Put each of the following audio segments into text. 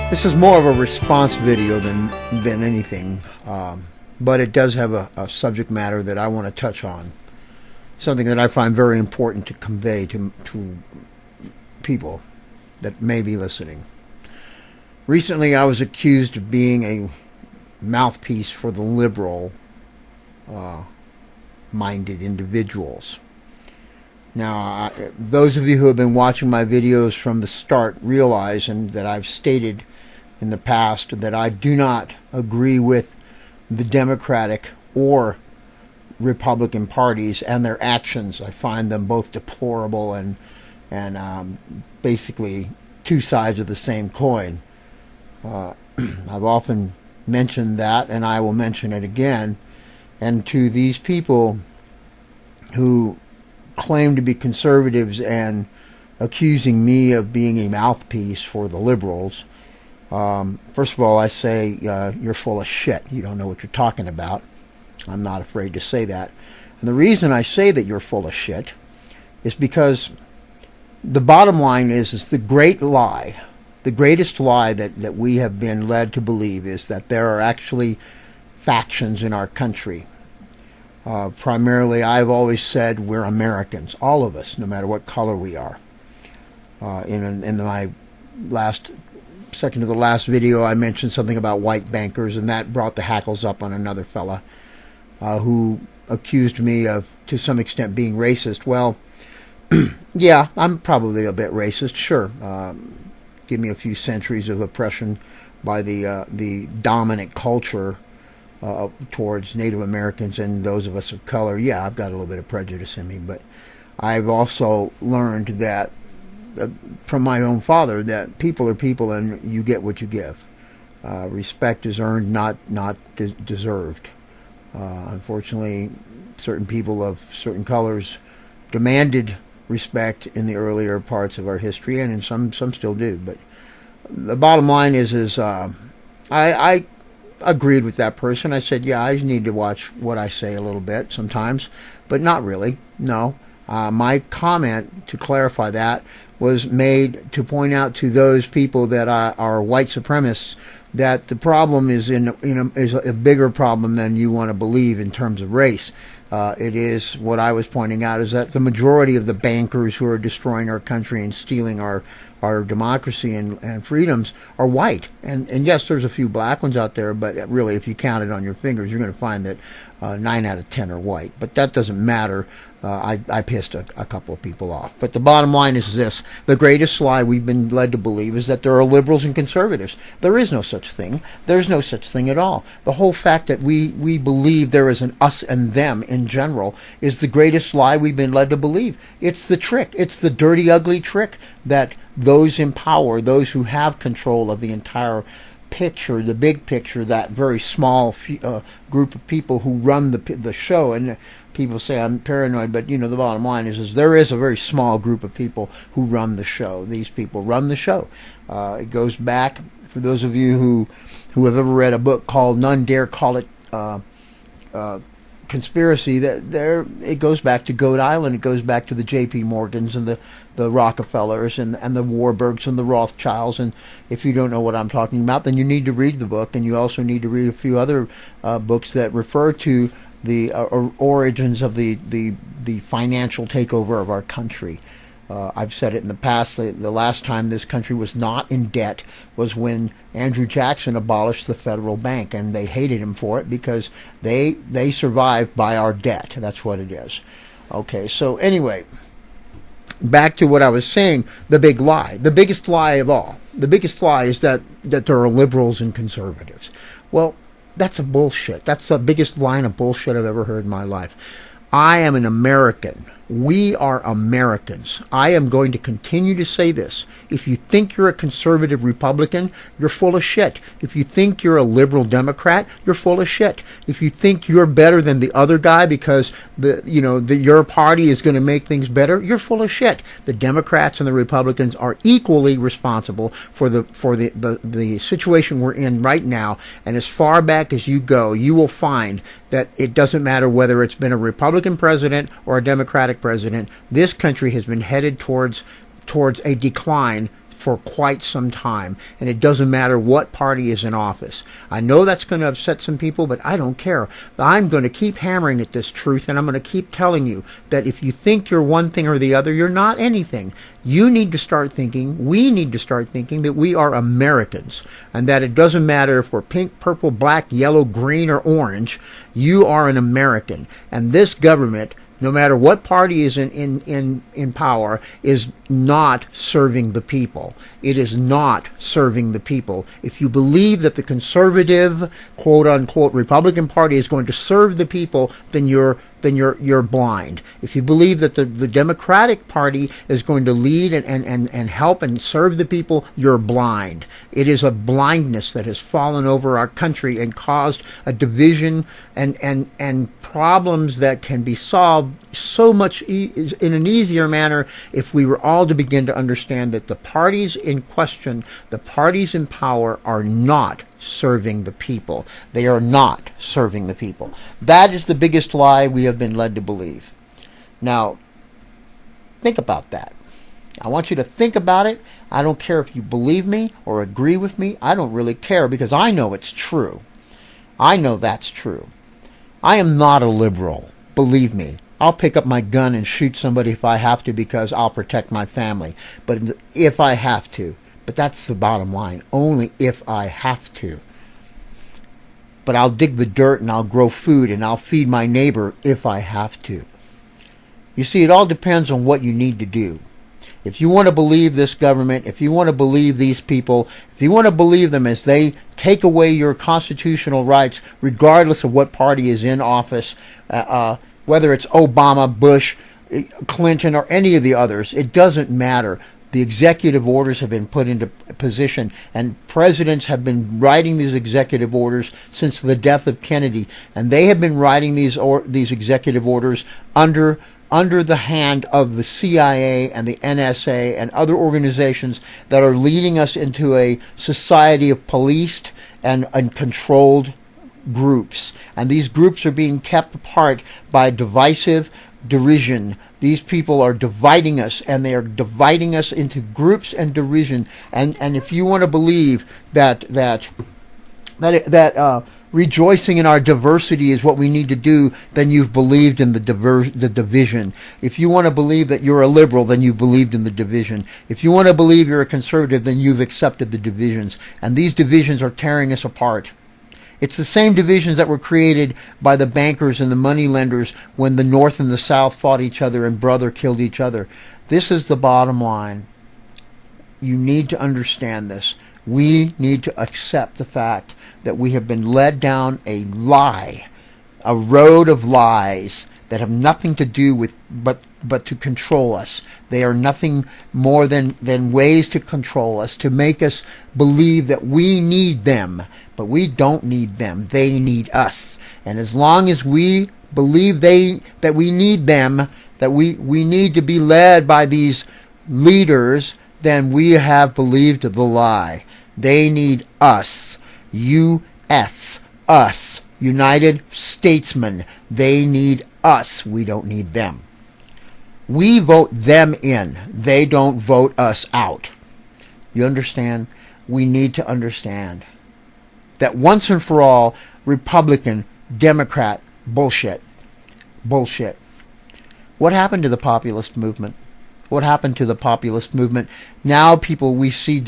This is more of a response video than anything, but it does have a subject matter that I want to touch on. Something that I find very important to convey to people that may be listening. Recently, I was accused of being a mouthpiece for the liberal-minded individuals. Now, those of you who have been watching my videos from the start realize, and that I've stated in the past, that I do not agree with the Democratic or Republican parties and their actions. I find them both deplorable and basically two sides of the same coin. I've often mentioned that, and I will mention it again. And to these people who claim to be conservatives and accusing me of being a mouthpiece for the liberals, first of all, I say you're full of shit. You don't know what you're talking about. I'm not afraid to say that. And the reason I say that you're full of shit is because the bottom line is the great lie, the greatest lie that we have been led to believe is that there are actually factions in our country. Primarily, I've always said we're Americans, all of us, no matter what color we are. In my second to the last video, I mentioned something about white bankers, and that brought the hackles up on another fella who accused me of, to some extent, being racist. Well, yeah, I'm probably a bit racist, sure. Give me a few centuries of oppression by the dominant culture towards Native Americans and those of us of color. Yeah, I've got a little bit of prejudice in me, but I've also learned that from my own father that people are people and you get what you give. Respect is earned, not deserved. Unfortunately, certain people of certain colors demanded respect in the earlier parts of our history, and some still do. But the bottom line is I agreed with that person. I said, yeah, I need to watch what I say a little bit sometimes, but not really. No. My comment, to clarify that, was made to point out to those people that are white supremacists that the problem is is a bigger problem than you want to believe in terms of race. It is, what I was pointing out, is that the majority of the bankers who are destroying our country and stealing our democracy and freedoms are white. And yes, there's a few black ones out there, but really, if you count it on your fingers, you're going to find that 9 out of 10 are white. But that doesn't matter. I pissed a couple of people off. But the bottom line is this. The greatest lie we've been led to believe is that there are liberals and conservatives. There is no such thing. There's no such thing at all. The whole fact that we believe there is an us and them in general is the greatest lie we've been led to believe. It's the trick. It's the dirty, ugly trick that those in power, those who have control of the entire picture, the big picture, that very small group of people who run the show. And people say I'm paranoid, but the bottom line is there is a very small group of people who run the show. These people run the show. It goes back, for those of you who have ever read a book called None Dare Call It Conspiracy, it goes back to Goat Island. It goes back to the J.P. Morgans and the Rockefellers and the Warburgs and the Rothschilds. And if you don't know what I'm talking about, then you need to read the book, and you also need to read a few other books that refer to the origins of the financial takeover of our country. I've said it in the past. The last time this country was not in debt was when Andrew Jackson abolished the federal bank, and they hated him for it because they survived by our debt. That's what it is. Okay, so anyway, back to what I was saying, the big lie, the biggest lie of all. The biggest lie is that there are liberals and conservatives. Well, that's a bullshit. That's the biggest line of bullshit I've ever heard in my life. I am an American. We are Americans. I am going to continue to say this. If you think you're a conservative Republican, you're full of shit. If you think you're a liberal Democrat, you're full of shit. If you think you're better than the other guy because your party is going to make things better, you're full of shit. The Democrats and the Republicans are equally responsible for the situation we're in right now. And as far back as you go, you will find that it doesn't matter whether it's been a Republican president or a Democratic president. This country has been headed towards a decline for quite some time, and it doesn't matter what party is in office. I know that's going to upset some people, but I don't care. I'm going to keep hammering at this truth, and I'm going to keep telling you that if you think you're one thing or the other, you're not anything. You need to start thinking, we need to start thinking that we are Americans, and that it doesn't matter if we're pink, purple, black, yellow, green, or orange. You are an American, and this government, no matter what party is in power, is not serving the people. It is not serving the people. If you believe that the conservative, quote-unquote, Republican Party is going to serve the people, then you're blind. If you believe that the Democratic Party is going to lead and help and serve the people, you're blind. It is a blindness that has fallen over our country and caused a division and problems that can be solved so much in an easier manner if we were all to begin to understand that the parties in question, the parties in power, are not serving the people. They are not serving the people. That is the biggest lie we have been led to believe. Now, think about that. I want you to think about it. I don't care if you believe me or agree with me. I don't really care, because I know it's true. I know that's true. I am not a liberal. Believe me. I'll pick up my gun and shoot somebody if I have to, because I'll protect my family. But if I have to. But that's the bottom line. Only if I have to. But I'll dig the dirt and I'll grow food and I'll feed my neighbor if I have to. You see, it all depends on what you need to do. If you want to believe this government, if you want to believe these people, if you want to believe them as they take away your constitutional rights, regardless of what party is in office, whether it's Obama, Bush, Clinton, or any of the others, it doesn't matter. The executive orders have been put into position, and presidents have been writing these executive orders since the death of Kennedy, and they have been writing these executive orders under the hand of the CIA and the NSA and other organizations that are leading us into a society of policed and controlled groups. And these groups are being kept apart by divisive derision. These people are dividing us, and they are dividing us into groups and derision. And if you want to believe that rejoicing in our diversity is what we need to do, then you've believed in the division. If you want to believe that you're a liberal, then you've believed in the division. If you want to believe you're a conservative, then you've accepted the divisions. And these divisions are tearing us apart. It's the same divisions that were created by the bankers and the money lenders when the North and the South fought each other and brother killed each other. This is the bottom line. You need to understand this. We need to accept the fact that we have been led down a lie, a road of lies that have nothing to do with but to control us. They are nothing more than ways to control us, to make us believe that we need them. But we don't need them. They need us. And as long as we believe that we need them, that we need to be led by these leaders, then we have believed the lie. They need us. U.S. Us. United Statesmen. They need us. We don't need them. We vote them in. They don't vote us out. You understand? We need to understand that once and for all, Republican, Democrat, bullshit. Bullshit. What happened to the populist movement? What happened to the populist movement? Now we see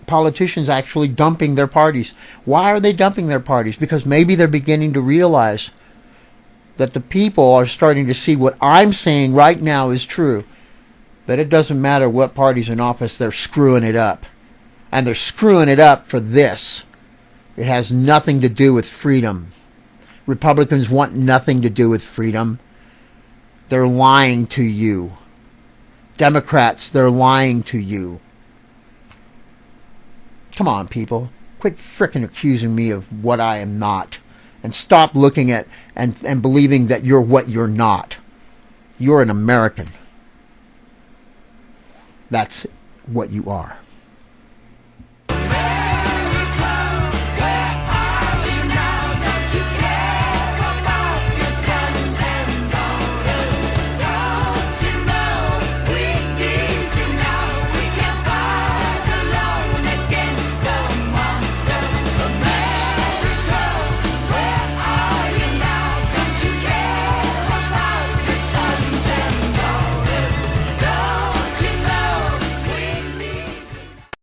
politicians actually dumping their parties. Why are they dumping their parties? Because maybe they're beginning to realize that the people are starting to see what I'm saying right now is true. That it doesn't matter what party's in office, they're screwing it up. And they're screwing it up for this. It has nothing to do with freedom. Republicans want nothing to do with freedom. They're lying to you. Democrats, they're lying to you. Come on, people. Quit frickin' accusing me of what I am not. And stop looking at and believing that you're what you're not. You're an American. That's what you are.